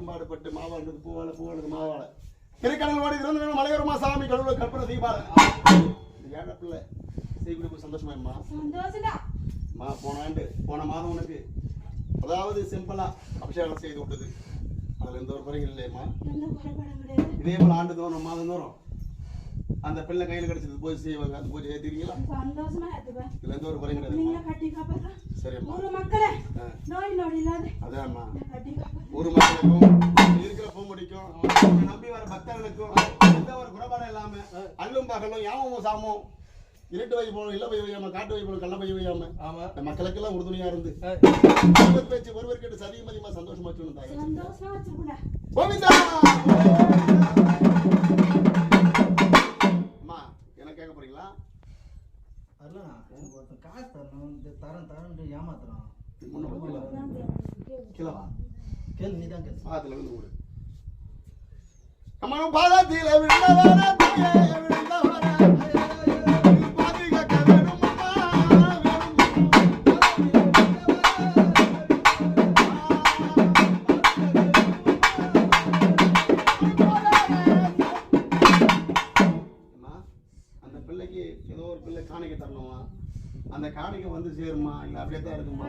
பாடுபட்டு மாவாடுறது பூவாளது மாவாள திருக்கடல் ஓடி இருந்து மலையோரமா சாமி கடவுள கற்பனை தீபால ஏழை பிள்ளை செய்ய சந்தோஷமா போன மாதம் உனக்கு அதாவது சிம்பிளா அபிஷேகம் செய்து விட்டது. அதுல எந்த ஒரு குறைகள் இல்லையம்மா. இதே போல ஆண்டு தோறும் மாதம் தோறும் அந்த பிள்ளை கையில கிடைச்சது பூஜை செய்வாங்க. அந்த பூஜை ஏத்துறீங்களா? இதுல எந்த ஒரு குறையும் கிடையாது. சரிம்மா. அதான்மா ஊர் மக்களுக்கும் இருக்கிற பூமுடிக்கும் நம்பி வர பக்தர்களுக்கும் எந்த ஒரு குறைபாடும் இல்லாம அல்லும் பகலும் யாமமும் சாமும் இருட்டு வை போகணும், இல்ல போய் வையாம, காட்டு வை போகணும், கள்ள போய் வையாம இந்த மக்களுக்கு எல்லாம் உறுதுணையா இருந்து பேச்சு ஒருவர் கேட்டு சதிமதியமா சந்தோஷமா வச்சுக்கணும். அம்மா என்ன கேட்க போறீங்களா? காசு தரணும் தரேன் ஏமாத்துறான். கேள்வி நீதான் கேள்வி பாதத்துல விழுந்து கூடு. அம்மா பாதத்தில விழுந்தவர அந்த பிள்ளைக்கு ஏதோ ஒரு பிள்ளை காணிக்கை தரணுமா? அந்த காணிக்கை வந்து சேருமா இல்ல அப்படியே தான் இருக்குமா?